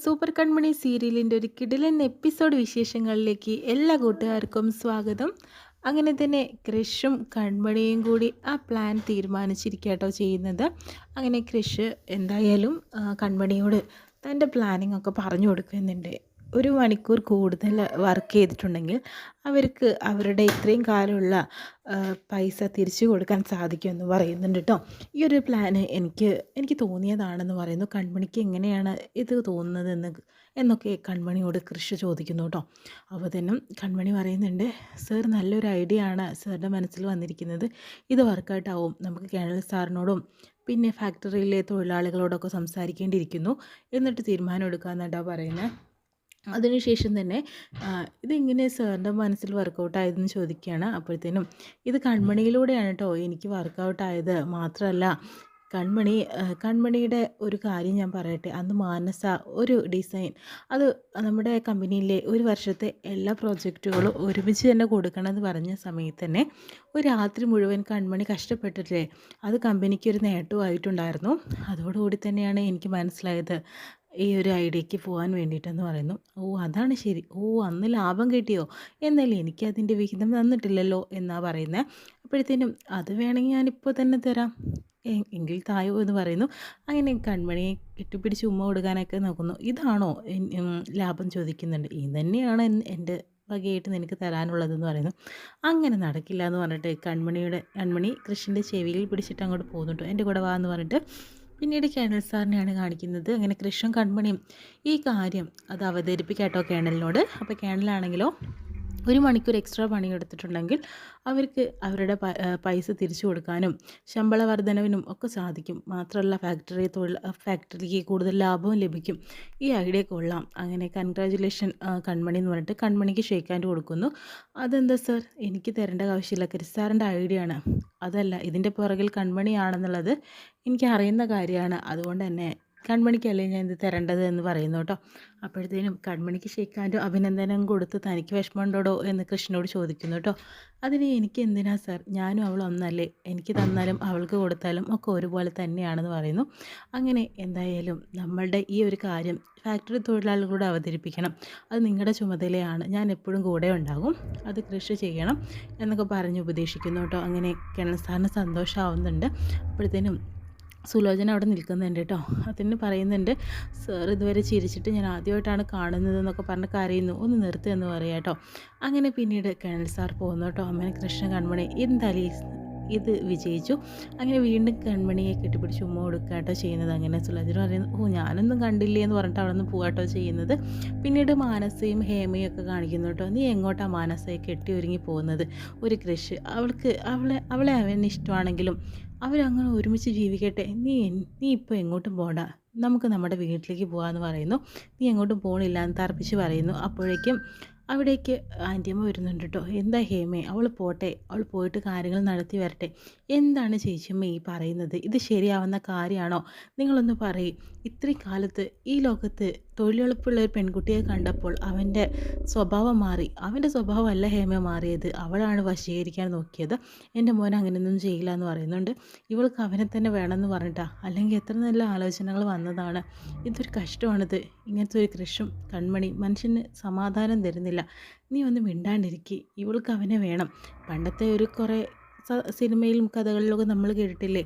Super കൺമണി സീരിയലിൻ്റെ ഒരു കിടിലൻ എപ്പിസോഡ് വിശേഷങ്ങളിലേക്ക് എല്ലാ കൂട്ടുകാർക്കും സ്വാഗതം. അങ്ങനെ തന്നെ കൃഷും കൺമണിയും കൂടി ആ പ്ലാൻ തീരുമാനിച്ചിരിക്കട്ടോ ചെയ്യുന്നത്. അങ്ങനെ കൃഷ് എന്തായാലും കൺമണിയോട് തൻ്റെ പ്ലാനിങ് ഒക്കെ പറഞ്ഞു കൊടുക്കുന്നുണ്ട്. ഒരു മണിക്കൂർ കൂടുതൽ വർക്ക് ചെയ്തിട്ടുണ്ടെങ്കിൽ അവർക്ക് അവരുടെ ഇത്രയും കാലമുള്ള പൈസ തിരിച്ചു കൊടുക്കാൻ സാധിക്കുമെന്ന് പറയുന്നുണ്ട് കേട്ടോ. ഈ ഒരു പ്ലാന് എനിക്ക് തോന്നിയതാണെന്ന് പറയുന്നു. കൺമണിക്ക് എങ്ങനെയാണ് ഇത് എന്നൊക്കെ കൺമണിയോട് കൃഷി ചോദിക്കുന്നു കേട്ടോ. അപ്പോൾ തന്നെ കൺമണി പറയുന്നുണ്ട്, സർ നല്ലൊരു ഐഡിയ ആണ് സാറിൻ്റെ മനസ്സിൽ വന്നിരിക്കുന്നത്. ഇത് വർക്കൗട്ടാവും. നമുക്ക് കേണൽ സാറിനോടും പിന്നെ ഫാക്ടറിയിലെ തൊഴിലാളികളോടൊക്കെ സംസാരിക്കേണ്ടിയിരിക്കുന്നു. എന്നിട്ട് തീരുമാനം എടുക്കാമെന്നാണ് പറയുന്നത്. അതിനുശേഷം തന്നെ ഇതെങ്ങനെ സാറിൻ്റെ മനസ്സിൽ വർക്കൗട്ടായതെന്ന് ചോദിക്കുകയാണ്. അപ്പോഴത്തേനും ഇത് കൺമണിയിലൂടെയാണ് കേട്ടോ എനിക്ക് വർക്കൗട്ടായത്. മാത്രമല്ല കൺമണിയുടെ ഒരു കാര്യം ഞാൻ പറയട്ടെ. അന്ന് മാനസ ഒരു ഡിസൈൻ അത് നമ്മുടെ കമ്പനിയിലെ ഒരു വർഷത്തെ എല്ലാ പ്രോജക്റ്റുകളും ഒരുമിച്ച് തന്നെ കൊടുക്കണമെന്ന് പറഞ്ഞ സമയത്ത് തന്നെ ഒരു രാത്രി മുഴുവൻ കൺമണി കഷ്ടപ്പെട്ടിട്ടില്ലേ, അത് കമ്പനിക്ക് ഒരു നേട്ടമായിട്ടുണ്ടായിരുന്നു. അതോടുകൂടി തന്നെയാണ് എനിക്ക് മനസ്സിലായത് ഈ ഒരു ഐഡിയക്ക് പോകാൻ വേണ്ടിയിട്ടെന്ന് പറയുന്നു. ഓ അതാണ് ശരി. ഓ അന്ന് ലാഭം കിട്ടിയോ? എന്നാലും എനിക്കതിൻ്റെ വിഹിതം തന്നിട്ടില്ലല്ലോ എന്നാണ് പറയുന്നത്. അപ്പോഴത്തേനും അത് വേണമെങ്കിൽ ഞാനിപ്പോൾ തന്നെ തരാം, എങ്കിൽ തായോ എന്ന് പറയുന്നു. അങ്ങനെ കൺമണിയെ കെട്ടിപ്പിടിച്ച് ഉമ്മ കൊടുക്കാനൊക്കെ നോക്കുന്നു. ഇതാണോ ലാഭം ചോദിക്കുന്നുണ്ട്. ഇത് തന്നെയാണ് എൻ്റെ വകയായിട്ട് നിനക്ക് തരാനുള്ളതെന്ന് പറയുന്നു. അങ്ങനെ നടക്കില്ല എന്ന് പറഞ്ഞിട്ട് കൺമണി കൃഷിൻ്റെ ചെവിയിൽ പിടിച്ചിട്ട് അങ്ങോട്ട് പോകുന്നുണ്ടോ, എൻ്റെ കൂടെ വാ എന്ന് പറഞ്ഞിട്ട് പിന്നീട് കേണൽ സാറിനെയാണ് കാണിക്കുന്നത്. അങ്ങനെ കൃഷ്ണൻ കൺമണിയും ഈ കാര്യം അത് അവതരിപ്പിക്കാട്ടോ കേണലിനോട്. അപ്പോൾ കേണലാണെങ്കിലോ ഒരു മണിക്കൂർ എക്സ്ട്രാ പണിയെടുത്തിട്ടുണ്ടെങ്കിൽ അവർക്ക് അവരുടെ പൈസ തിരിച്ചു കൊടുക്കാനും ശമ്പള വർധനവിനും ഒക്കെ സാധിക്കും. മാത്രമല്ല ഫാക്ടറിക്ക് കൂടുതൽ ലാഭവും ലഭിക്കും. ഈ ഐഡിയ കൊള്ളാം. അങ്ങനെ കൺഗ്രാജുലേഷൻ കൺമണി എന്ന് പറഞ്ഞിട്ട് കൺമണിക്ക് ഷേക്ക് ഹാൻഡ് കൊടുക്കുന്നു. അതെന്താ സർ, എനിക്ക് തരേണ്ട ആവശ്യമില്ല, സാറിൻ്റെ ഐഡിയ ആണ്. അതല്ല, ഇതിൻ്റെ പുറകിൽ കൺമണിയാണെന്നുള്ളത് എനിക്ക് അറിയുന്ന കാര്യമാണ്. അതുകൊണ്ട് തന്നെ കൺമണിക്കല്ലേ ഞാൻ ഇത് തരേണ്ടത് എന്ന് പറയുന്നു കേട്ടോ. അപ്പോഴത്തേനും കൺമണിക്ക് ഷേക്കാൻ്റെ അഭിനന്ദനം കൊടുത്ത് തനിക്ക് വിഷമമുണ്ടോ എന്ന് കൃഷ്ണനോട് ചോദിക്കുന്നു കേട്ടോ. അതിന് എനിക്ക് എന്തിനാ സാർ, ഞാനും അവൾ ഒന്നല്ലേ, എനിക്ക് തന്നാലും അവൾക്ക് കൊടുത്താലും ഒക്കെ ഒരുപോലെ തന്നെയാണെന്ന് പറയുന്നു. അങ്ങനെ എന്തായാലും നമ്മളുടെ ഈ ഒരു കാര്യം ഫാക്ടറി തൊഴിലാളികളോട് അവതരിപ്പിക്കണം. അത് നിങ്ങളുടെ ചുമതലയാണ്, ഞാൻ എപ്പോഴും കൂടെ ഉണ്ടാകും, അത് കൃഷി ചെയ്യണം എന്നൊക്കെ പറഞ്ഞ് ഉപദേശിക്കുന്നു കേട്ടോ. അങ്ങനെ കേണൽ സാറിന് സന്തോഷമാവുന്നുണ്ട്. അപ്പോഴത്തേനും സുലോചന അവിടെ നിൽക്കുന്നുണ്ട് കേട്ടോ. അതിന് പറയുന്നുണ്ട്, സാർ ഇതുവരെ ചിരിച്ചിട്ട് ഞാൻ ആദ്യമായിട്ടാണ് കാണുന്നത് എന്നൊക്കെ പറഞ്ഞ് കരയുന്നു, ഒന്ന് നിർത്തുക എന്ന് പറയാം കേട്ടോ. അങ്ങനെ പിന്നീട് കേണൽ സാർ പോകുന്നു കേട്ടോ. അമ്മനെ കൃഷ്ണ കൺമണി എന്തായാലും ഇത് വിജയിച്ചു. അങ്ങനെ വീണ്ടും കൺമണിയെ കെട്ടിപ്പിടിച്ച് ഉമ്മ കൊടുക്കുക കേട്ടോ ചെയ്യുന്നത്. അങ്ങനെ സുലോചന പറയുന്നു, ഓ ഞാനൊന്നും കണ്ടില്ലേ എന്ന് പറഞ്ഞിട്ട് അവിടെ നിന്ന് പോകാട്ടോ ചെയ്യുന്നത്. പിന്നീട് മാനസയും ഹേമയും ഒക്കെ കാണിക്കുന്നു കേട്ടോ. നീ എങ്ങോട്ടാണ് മാനസയെ കെട്ടി ഒരുങ്ങി പോകുന്നത്? ഒരു കൃഷി അവളെ അവന് ഇഷ്ടമാണെങ്കിലും അവരങ്ങനെ ഒരുമിച്ച് ജീവിക്കട്ടെ, നീ ഇപ്പോൾ എങ്ങോട്ടും പോകണ്ട, നമുക്ക് നമ്മുടെ വീട്ടിലേക്ക് പോകാമെന്ന് പറയുന്നു. നീ എങ്ങോട്ടും പോകണില്ല എന്ന് തർപ്പിച്ച് പറയുന്നു. അപ്പോഴേക്കും അവിടേക്ക് ആൻറ്റിയമ്മ വരുന്നുണ്ട് കേട്ടോ. എന്താ ഹേമേ, അവൾ പോട്ടെ, അവൾ പോയിട്ട് കാര്യങ്ങൾ നടത്തി വരട്ടെ. എന്താണ് ചേച്ചിയമ്മ ഈ പറയുന്നത്? ഇത് ശരിയാവുന്ന കാര്യമാണോ? നിങ്ങളൊന്ന് പറയും. ഇത്രയും കാലത്ത് ഈ ലോകത്ത് തൊഴിലുറപ്പുള്ള ഒരു പെൺകുട്ടിയെ കണ്ടപ്പോൾ അവൻ്റെ സ്വഭാവം മാറി. അവൻ്റെ സ്വഭാവമല്ല ഹേമ മാറിയത്, അവളാണ് വശീകരിക്കാൻ നോക്കിയത്. എൻ്റെ മോൻ അങ്ങനെയൊന്നും ചെയ്യില്ല എന്ന് പറയുന്നുണ്ട്. ഇവൾക്ക് അവനെ തന്നെ വേണമെന്ന് പറഞ്ഞിട്ടാ, അല്ലെങ്കിൽ എത്ര നല്ല ആലോചനകൾ വന്നതാണ്. ഇതൊരു കഷ്ടമാണിത്. ഇങ്ങനത്തെ ഒരു കൃഷും കൺമണി മനുഷ്യന് സമാധാനം തരുന്നില്ല. നീ ഒന്ന് മിണ്ടാണ്ടിരിക്കുക, ഇവൾക്ക് അവനെ വേണം. പണ്ടത്തെ ഒരു കുറേ സിനിമയിലും കഥകളിലൊക്കെ നമ്മൾ കേട്ടിട്ടില്ലേ,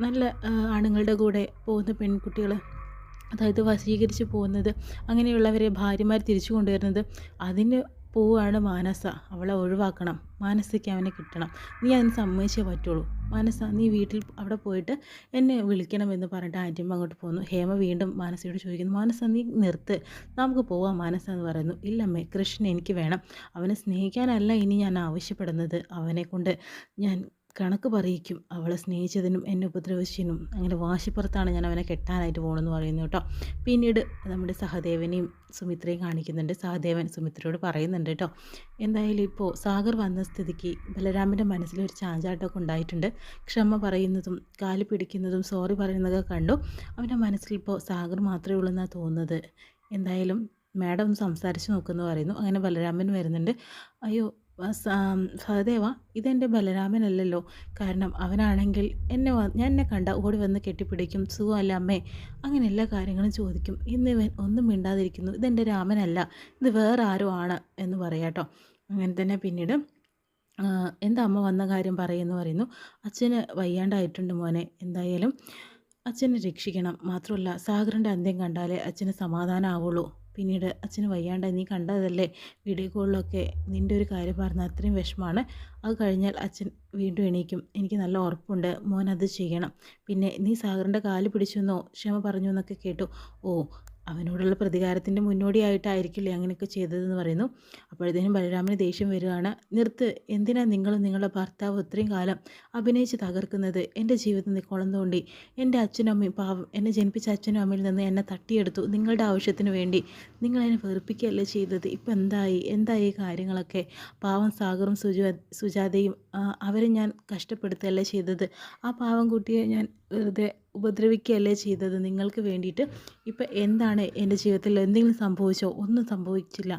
നല്ല ആണുങ്ങളുടെ കൂടെ പോകുന്ന പെൺകുട്ടികൾ, അതായത് വശീകരിച്ച് പോകുന്നത്, അങ്ങനെയുള്ളവരെ ഭാര്യമാർ തിരിച്ചു കൊണ്ടുവരുന്നത്. അതിന് പോവാണ് മാനസ. അവളെ ഒഴിവാക്കണം, മാനസയ്ക്ക് അവനെ കിട്ടണം. നീ അതിന് സമ്മതിച്ചേ പറ്റുള്ളൂ. മാനസ, നീ വീട്ടിൽ അവിടെ പോയിട്ട് എന്നെ വിളിക്കണമെന്ന് പറഞ്ഞിട്ട് ആൻറ്റിയമ്മ അങ്ങോട്ട് പോകുന്നു. ഹേമ വീണ്ടും മാനസയോട് ചോദിക്കുന്നു, മാനസ നീ നിർത്ത്, നമുക്ക് പോവാം മാനസ എന്ന് പറയുന്നു. ഇല്ലമ്മേ, കൃഷ്ണൻ എനിക്ക് വേണം. അവനെ സ്നേഹിക്കാനല്ല ഇനി ഞാൻ ആവശ്യപ്പെടുന്നത്, അവനെ കൊണ്ട് ഞാൻ കണക്ക് പറയിക്കും. അവളെ സ്നേഹിച്ചതിനും എന്നെ ഉപദ്രവിച്ചതിനും. അങ്ങനെ വാശിപ്പുറത്താണ് ഞാൻ അവനെ കെട്ടാനായിട്ട് പോകണമെന്ന് പറയുന്നു കേട്ടോ. പിന്നീട് നമ്മുടെ സഹദേവനെയും സുമിത്രയും കാണിക്കുന്നുണ്ട്. സഹദേവൻ സുമിത്രയോട് പറയുന്നുണ്ട് കേട്ടോ, എന്തായാലും ഇപ്പോൾ സാഗർ വന്ന സ്ഥിതിക്ക് ബലരാമൻ്റെ മനസ്സിലൊരു ചാഞ്ചാട്ടമൊക്കെ ഉണ്ടായിട്ടുണ്ട്. ക്ഷമ പറയുന്നതും കാല് പിടിക്കുന്നതും സോറി പറയുന്നതൊക്കെ കണ്ടു. അവൻ്റെ മനസ്സിലിപ്പോൾ സാഗർ മാത്രമേ ഉള്ളൂ എന്നാണ് തോന്നുന്നത്. എന്തായാലും മാഡം ഒന്ന് സംസാരിച്ച് നോക്കുമെന്ന് പറയുന്നു. അങ്ങനെ ബലരാമൻ വരുന്നുണ്ട്. അയ്യോ സഹദേവ, ഇതെൻ്റെ ബലരാമനല്ലല്ലോ. കാരണം അവനാണെങ്കിൽ എന്നെ കണ്ട ഓടി വന്ന് കെട്ടിപ്പിടിക്കും. സുഖമല്ല അമ്മേ, അങ്ങനെ എല്ലാ കാര്യങ്ങളും ചോദിക്കും. ഇന്ന് ഇവൻ ഒന്നും മിണ്ടാതിരിക്കുന്നു. ഇതെൻ്റെ രാമനല്ല, ഇത് വേറെ ആരോ ആണ് എന്ന് പറയാട്ടോ. അങ്ങനെ തന്നെ പിന്നീട് എന്താ അമ്മ വന്ന കാര്യം പറയുമെന്ന് പറയുന്നു. അച്ഛന് വയ്യാണ്ടായിട്ടുണ്ട് മോനെ, എന്തായാലും അച്ഛനെ രക്ഷിക്കണം. മാത്രമല്ല സാഗറിൻ്റെ അന്ത്യം കണ്ടാലേ അച്ഛന് സമാധാനമാവുള്ളൂ. പിന്നീട് അച്ഛന് വയ്യാണ്ടായി, നീ കണ്ടതല്ലേ വീഡിയോ കോളിലൊക്കെ, നിൻ്റെ ഒരു കാര്യം പറഞ്ഞാൽ അത്രയും വിഷമമാണ്. അത് കഴിഞ്ഞാൽ അച്ഛൻ വീണ്ടും എണീക്കും. എനിക്ക് നല്ല ഉറപ്പുണ്ട് മോൻ അത് ചെയ്യണം. പിന്നെ നീ സാഗറിൻ്റെ കാല് പിടിച്ചെന്നോ ക്ഷമ പറഞ്ഞു എന്നൊക്കെ കേട്ടു. ഓ, അവനോടുള്ള പ്രതികാരത്തിൻ്റെ മുന്നോടിയായിട്ടായിരിക്കില്ലേ അങ്ങനെയൊക്കെ ചെയ്തതെന്ന് പറയുന്നു. അപ്പോഴത്തേനും ബലരാമന് ദേഷ്യം വരികയാണ്. നിർത്ത്, എന്തിനാ നിങ്ങളും നിങ്ങളുടെ ഭർത്താവ് ഇത്രയും കാലം അഭിനയിച്ച് തകർക്കുന്നത്? എൻ്റെ ജീവിതം കുളം തോണ്ടി എൻ്റെ അച്ഛനും അമ്മയും, പാവം എന്നെ ജനിപ്പിച്ച അച്ഛനും അമ്മയിൽ നിന്ന് എന്നെ തട്ടിയെടുത്തു. നിങ്ങളുടെ ആവശ്യത്തിന് വേണ്ടി നിങ്ങൾ എന്നെ വെറുപ്പിക്കുകയല്ലേ ചെയ്തത്. ഇപ്പം എന്തായി കാര്യങ്ങളൊക്കെ? പാവം സാഗറും സുജാതയും അവരെ ഞാൻ കഷ്ടപ്പെടുത്തുകയല്ലേ ചെയ്തത്. ആ പാവം കുട്ടിയെ ഞാൻ വെറുതെ ഉപദ്രവിക്കുകയല്ലേ ചെയ്തത് നിങ്ങൾക്ക് വേണ്ടിയിട്ട്. ഇപ്പം എന്താണ് എൻ്റെ ജീവിതത്തിൽ എന്തെങ്കിലും സംഭവിച്ചോ? ഒന്നും സംഭവിച്ചില്ല.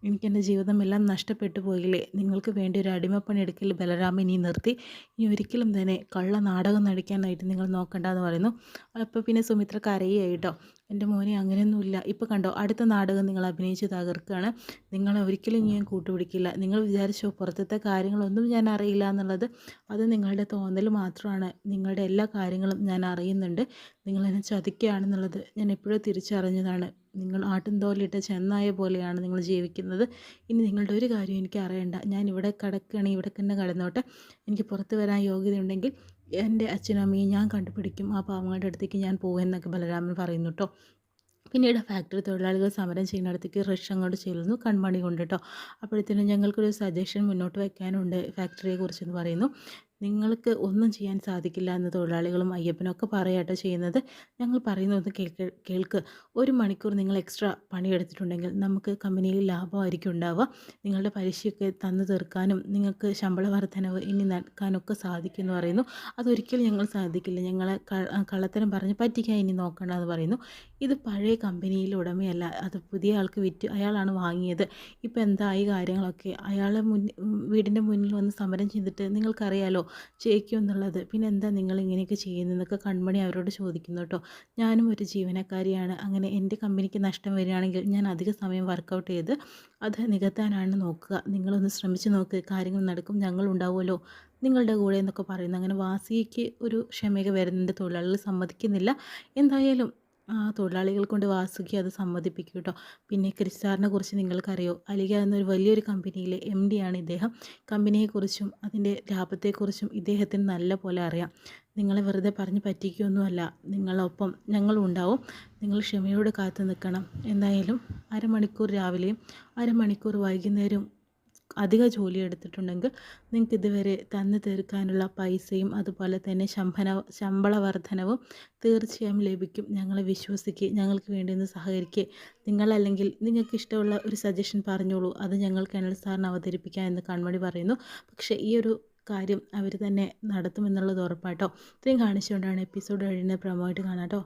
എനിക്കെൻ്റെ ജീവിതം എല്ലാം നഷ്ടപ്പെട്ടു പോയില്ലേ. നിങ്ങൾക്ക് വേണ്ടി ഒരു അടിമപ്പണി എടുക്കൽ ബലരാമൻ ഇനി നിർത്തി. ഇനി ഒരിക്കലും തന്നെ കള്ള നാടകം നടിക്കാനായിട്ട് നിങ്ങൾ നോക്കണ്ട എന്ന് പറയുന്നു. അപ്പോൾ പിന്നെ സുമിത്ര കരയുകയായിട്ടോ. എൻ്റെ മോനെ അങ്ങനെയൊന്നുമില്ല, ഇപ്പോൾ കണ്ടോ അടുത്ത നാടകം നിങ്ങൾ അഭിനയിച്ച് തകർക്കുകയാണ്. നിങ്ങളെ ഒരിക്കലും ഞാൻ കൂട്ടുപിടിക്കില്ല. നിങ്ങൾ വിചാരിച്ചോ പുറത്തത്തെ കാര്യങ്ങളൊന്നും ഞാൻ അറിയില്ല എന്നുള്ളത്? അത് നിങ്ങളുടെ തോന്നൽ മാത്രമാണ്. നിങ്ങളുടെ എല്ലാ കാര്യങ്ങളും ഞാൻ അറിയുന്നുണ്ട്. നിങ്ങളെന്നെ ചതിക്കുകയാണെന്നുള്ളത് ഞാൻ എപ്പോഴും തിരിച്ചറിഞ്ഞതാണ്. നിങ്ങൾ ആട്ടിൻതോലിട്ട ചെന്നായ പോലെയാണ് നിങ്ങൾ ജീവിക്കുന്നത്. ഇനി നിങ്ങളുടെ ഒരു കാര്യം എനിക്ക് അറിയണ്ട. ഞാൻ ഇവിടെ കിടക്കുകയാണെങ്കിൽ ഇവിടെ തന്നെ കിടന്നോട്ടെ. എനിക്ക് പുറത്ത് വരാൻ യോഗ്യതയുണ്ടെങ്കിൽ എൻ്റെ അച്ഛനും അമ്മയും ഞാൻ കണ്ടുപിടിക്കും. ആ പാവങ്ങളുടെ അടുത്തേക്ക് ഞാൻ പോകുമെന്നൊക്കെ ബലരാമൻ പറയുന്നു കേട്ടോ. പിന്നീട് ഫാക്ടറി തൊഴിലാളികൾ സമരം ചെയ്യുന്നിടത്തേക്ക് റഷ് അങ്ങോട്ട് ചെല്ലുന്നു കൺമണി കൊണ്ട് കേട്ടോ. അപ്പോഴത്തേനും ഞങ്ങൾക്കൊരു സജഷൻ മുന്നോട്ട് വയ്ക്കാനുണ്ട് ഫാക്ടറിയെക്കുറിച്ചെന്ന് പറയുന്നു. നിങ്ങൾക്ക് ഒന്നും ചെയ്യാൻ സാധിക്കില്ല എന്ന് തൊഴിലാളികളും അയ്യപ്പനൊക്കെ പറയാട്ടോ ചെയ്യുന്നത്. ഞങ്ങൾ പറയുന്നത് കേൾക്ക്. 1 മണിക്കൂർ നിങ്ങൾ എക്സ്ട്രാ പണിയെടുത്തിട്ടുണ്ടെങ്കിൽ നമുക്ക് കമ്പനിയിൽ ലാഭമായിരിക്കും ഉണ്ടാവുക. നിങ്ങളുടെ പലിശയൊക്കെ തന്നു തീർക്കാനും നിങ്ങൾക്ക് ശമ്പള വർധനവ് ഇനി നൽകാനൊക്കെ സാധിക്കും എന്ന് പറയുന്നു. അതൊരിക്കലും ഞങ്ങൾ സാധിക്കില്ല. ഞങ്ങളെ കള്ളത്തരം പറഞ്ഞ് പറ്റിക്കാൻ ഇനി നോക്കണ്ട എന്ന് പറയുന്നു. ഇത് പഴയ കമ്പനിയിലെ ഉടമയല്ല, അത് പുതിയ ആൾക്ക് വിറ്റ് അയാളാണ് വാങ്ങിയത്. ഇപ്പോൾ എന്തായി കാര്യങ്ങളൊക്കെ? അയാളെ വീടിൻ്റെ മുന്നിൽ വന്ന് സമരം ചെയ്തിട്ട് നിങ്ങൾക്കറിയാലോ ചെയ്യിക്കുമെന്നുള്ളത്. പിന്നെ എന്താ നിങ്ങൾ ഇങ്ങനെയൊക്കെ ചെയ്യുന്നതെന്നൊക്കെ കൺമണി അവരോട് ചോദിക്കുന്നു കേട്ടോ. ഞാനും ഒരു ജീവനക്കാരിയാണ്. അങ്ങനെ എൻ്റെ കമ്പനിക്ക് നഷ്ടം വരികയാണെങ്കിൽ ഞാൻ അധിക സമയം വർക്കൗട്ട് ചെയ്ത് അത് നികത്താനാണ് നോക്കുക. നിങ്ങളൊന്ന് ശ്രമിച്ച് നോക്ക്, കാര്യങ്ങൾ നടക്കും, ഞങ്ങളുണ്ടാവുമല്ലോ നിങ്ങളുടെ കൂടെ എന്നൊക്കെ പറയുന്നു. അങ്ങനെ വാസിക്ക് ഒരു ക്ഷമയൊക്കെ വരുന്നുണ്ട്. തൊഴിലാളികൾ സമ്മതിക്കുന്നില്ല. എന്തായാലും തൊഴിലാളികൾ കൊണ്ട് വാസുകി അത് സമ്മതിപ്പിക്കും കേട്ടോ. പിന്നെ ക്രിസ്റ്റാറിനെ കുറിച്ച് നിങ്ങൾക്കറിയോ? അലിക എന്നൊരു വലിയൊരു കമ്പനിയിലെ MD ആണ് ഇദ്ദേഹം. കമ്പനിയെക്കുറിച്ചും അതിൻ്റെ ലാഭത്തെക്കുറിച്ചും ഇദ്ദേഹത്തിന് നല്ല പോലെ അറിയാം. നിങ്ങളെ വെറുതെ പറഞ്ഞ് പറ്റിക്കുകയൊന്നുമല്ല. നിങ്ങളൊപ്പം ഞങ്ങളും ഉണ്ടാവും. നിങ്ങൾ ക്ഷമയോടെ കാത്തു നിൽക്കണം. എന്തായാലും അരമണിക്കൂർ രാവിലെയും അരമണിക്കൂർ വൈകുന്നേരവും അധിക ജോലി എടുത്തിട്ടുണ്ടെങ്കിൽ നിങ്ങൾക്ക് ഇതുവരെ തന്നു തീർക്കാനുള്ള പൈസയും അതുപോലെ തന്നെ ശമ്പള വർധനവും തീർച്ചയായും ലഭിക്കും. ഞങ്ങളെ വിശ്വസിക്കുക, ഞങ്ങൾക്ക് വേണ്ടി ഒന്ന് സഹകരിക്കുക. നിങ്ങളല്ലെങ്കിൽ നിങ്ങൾക്ക് ഇഷ്ടമുള്ള ഒരു സജഷൻ പറഞ്ഞോളൂ, അത് ഞങ്ങൾക്ക് അനിൽ സാറിന് അവതരിപ്പിക്കാം എന്ന് കൺമണി പറയുന്നു. പക്ഷേ ഈ ഒരു കാര്യം അവർ തന്നെ നടത്തുമെന്നുള്ളത് ഉറപ്പാട്ടോ. ഇത്രയും കാണിച്ചുകൊണ്ടാണ് എപ്പിസോഡ് കഴിയുന്നത്. പ്രമോ ആയിട്ട് കാണാം കേട്ടോ.